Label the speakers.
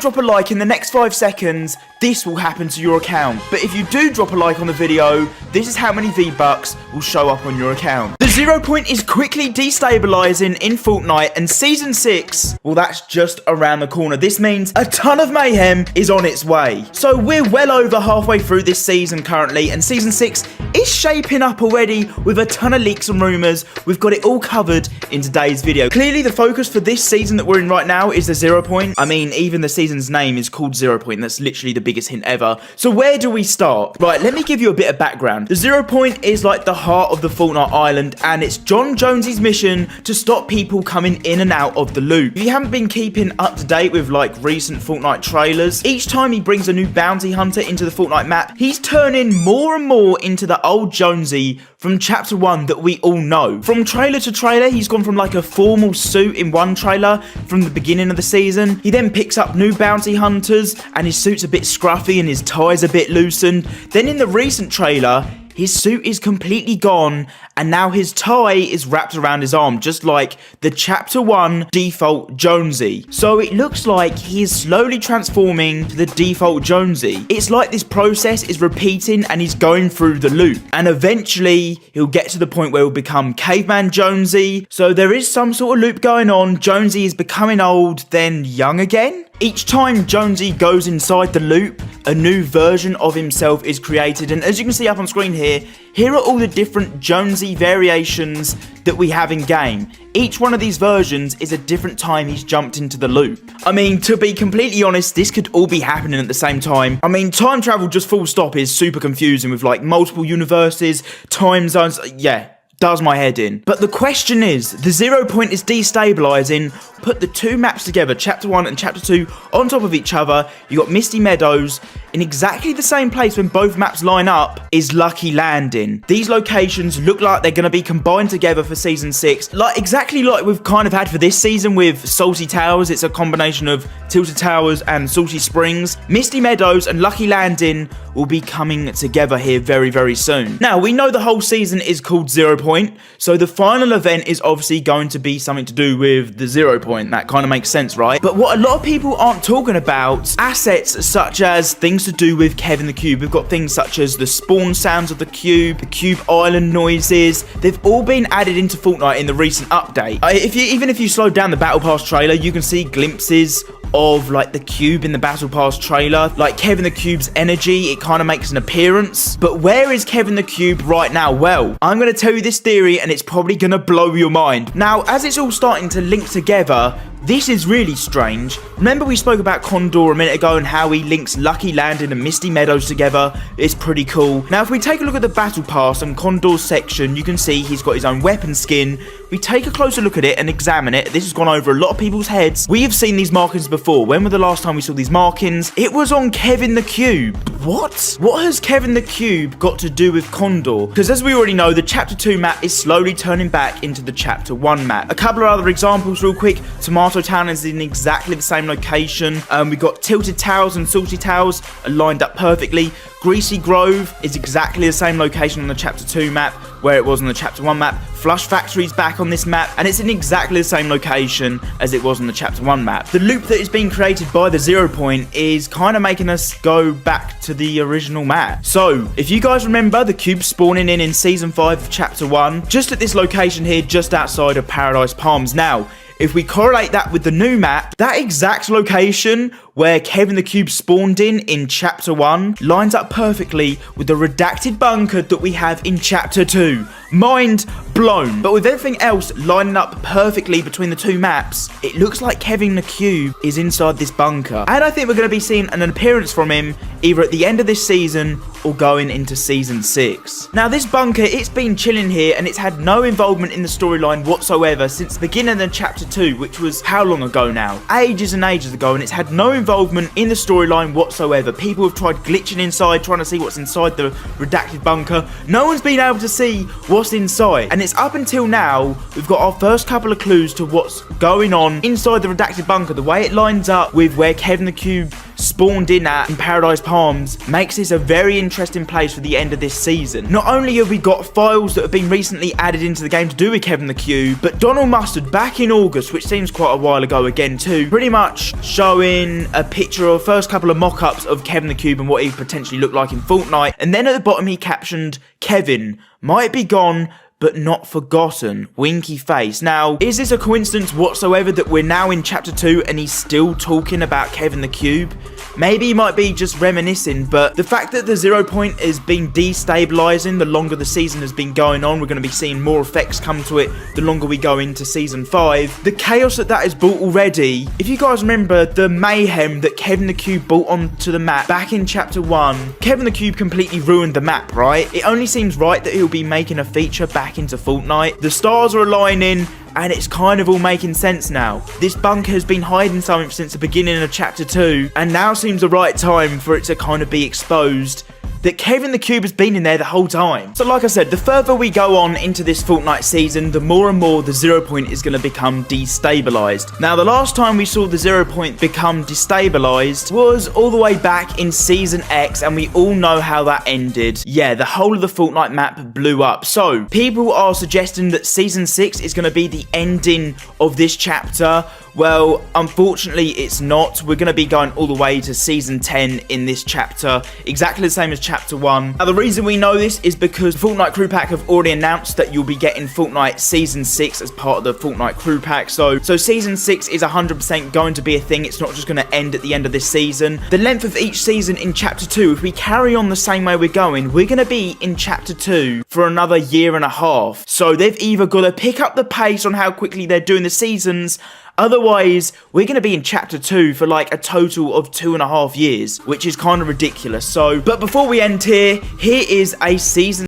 Speaker 1: drop a like in the next 5 seconds, this will happen to your account. But if you do drop a like on the video, this is how many V-Bucks will show up on your account. The 0 point is quickly destabilizing in Fortnite, and Season 6, well, that's just around the corner. This means a ton of mayhem is on its way. So we're well over halfway through this season currently, and Season 6 is shaping up already with a ton of leaks and rumors. We've got it all covered in today's video. Clearly, the focus for this season that we're in right now is the 0 point. I mean, even the season's name is called 0 point. That's literally the biggest hint ever. So where do we start? Right, let me give you a bit of background. The 0 point is like the heart of the Fortnite island, and it's John Jonesy's mission to stop people coming in and out of the loop. If you haven't been keeping up to date with like recent Fortnite trailers, each time he brings a new bounty hunter into the Fortnite map, he's turning more and more into the old Jonesy from Chapter 1 that we all know. From trailer to trailer, he's gone from like a formal suit in one trailer from the beginning of the season. He then picks up new bounty hunters, and his suit's a bit scruffy and his tie's a bit loosened. Then in the recent trailer, his suit is completely gone, and now his tie is wrapped around his arm, just like the Chapter 1 default Jonesy. So it looks like he is slowly transforming to the default Jonesy. It's like this process is repeating, and he's going through the loop. And eventually, he'll get to the point where he'll become Caveman Jonesy. So there is some sort of loop going on. Jonesy is becoming old, then young again. Each time Jonesy goes inside the loop, a new version of himself is created, and as you can see up on screen here are all the different Jonesy variations that we have in game. Each one of these versions is a different time he's jumped into the loop. I mean, to be completely honest, this could all be happening at the same time. I mean, time travel just full stop is super confusing with like multiple universes, time zones, yeah. Does my head in. But the question is, the 0 point is destabilizing. Put the two maps together, Chapter 1 and Chapter 2, on top of each other. You got Misty Meadows. In exactly the same place when both maps line up is Lucky Landing. These locations look like they're going to be combined together for Season 6. Exactly like we've kind of had for this season with Salty Towers. It's a combination of Tilted Towers and Salty Springs. Misty Meadows and Lucky Landing will be coming together here very, very soon. Now, we know the whole season is called 0 point, so the final event is obviously going to be something to do with the 0 point. That kind of makes sense, right? But what a lot of people aren't talking about, assets such as things to do with Kevin the Cube. We've got things such as the spawn sounds of the Cube Island noises. They've all been added into Fortnite in the recent update. Even if you slow down the Battle Pass trailer, you can see glimpses of like the Cube in the Battle Pass trailer. Like Kevin the Cube's energy, it kind of makes an appearance. But where is Kevin the Cube right now? Well, I'm going to tell you this theory, and it's probably going to blow your mind. Now, as it's all starting to link together, this is really strange. Remember we spoke about Condor a minute ago and how he links Lucky Landing and Misty Meadows together? It's pretty cool. Now, if we take a look at the Battle Pass and Condor's section, you can see he's got his own weapon skin. We take a closer look at it and examine it. This has gone over a lot of people's heads. We have seen these markings before. When was the last time we saw these markings? It was on Kevin the Cube. What? What has Kevin the Cube got to do with Condor? Because as we already know, the Chapter 2 map is slowly turning back into the Chapter 1 map. A couple of other examples real quick. Tomato Town is in exactly the same location. We've got Tilted Towers and Salty Towers are lined up perfectly. Greasy Grove is exactly the same location on the Chapter 2 map where it was on the Chapter 1 map. Flush Factory's back on this map, and it's in exactly the same location as it was on the Chapter 1 map. The loop that is being created by the 0 point is kind of making us go back to the original map. So, if you guys remember the cube spawning in Season 5 of Chapter 1, just at this location here, just outside of Paradise Palms. Now, if we correlate that with the new map, that exact location where Kevin the Cube spawned in Chapter 1 lines up perfectly with the redacted bunker that we have in Chapter 2. Mind blown. But with everything else lining up perfectly between the two maps, it looks like Kevin the Cube is inside this bunker. And I think we're going to be seeing an appearance from him either at the end of this season or going into Season 6. Now, this bunker, it's been chilling here, and it's had no involvement in the storyline whatsoever since the beginning of Chapter 2, which was how long ago now? Ages and ages ago, and it's had no involvement in the storyline whatsoever. People have tried glitching inside, trying to see what's inside the redacted bunker. No one's been able to see what's inside, and it's up until now we've got our first couple of clues to what's going on inside the redacted bunker. The way it lines up with where Kevin the Cube spawned in Paradise Palms makes this a very interesting place for the end of this season. Not only have we got files that have been recently added into the game to do with Kevin the Cube, but Donald Mustard back in August, which seems quite a while ago again too, pretty much showing a picture of first couple of mock-ups of Kevin the Cube and what he potentially looked like in Fortnite, and then at the bottom he captioned, "Kevin might be gone, but not forgotten, winky face." Now, is this a coincidence whatsoever that we're now in chapter 2 and he's still talking about Kevin the Cube? Maybe he might be just reminiscing, but the fact that the 0 point has been destabilizing the longer the season has been going on, we're going to be seeing more effects come to it the longer we go into season 5. The chaos that has brought already, if you guys remember the mayhem that Kevin the Cube brought onto the map back in chapter 1, Kevin the Cube completely ruined the map, right? It only seems right that he'll be making a feature back into Fortnite. The stars are aligning, and it's kind of all making sense now. This bunker has been hiding something since the beginning of chapter 2, and now seems the right time for it to kind of be exposed that Kevin the Cube has been in there the whole time. So like I said, the further we go on into this Fortnite season, the more and more the 0 point is going to become destabilized. Now, the last time we saw the 0 point become destabilized was all the way back in Season X, and we all know how that ended. Yeah, the whole of the Fortnite map blew up. So, people are suggesting that Season 6 is going to be the ending of this chapter. Well, unfortunately, it's not. We're going to be going all the way to Season 10 in this chapter, exactly the same as Chapter 1. Now, the reason we know this is because Fortnite Crew Pack have already announced that you'll be getting Fortnite Season 6 as part of the Fortnite Crew Pack. So Season 6 is 100% going to be a thing. It's not just going to end at the end of this season. The length of each season in Chapter 2, if we carry on the same way we're going to be in Chapter 2 for another year and a half. So they've either got to pick up the pace on how quickly they're doing the seasons, otherwise, we're going to be in Chapter 2 for like a total of 2.5 years, which is kind of ridiculous. So, but before we end here is a Season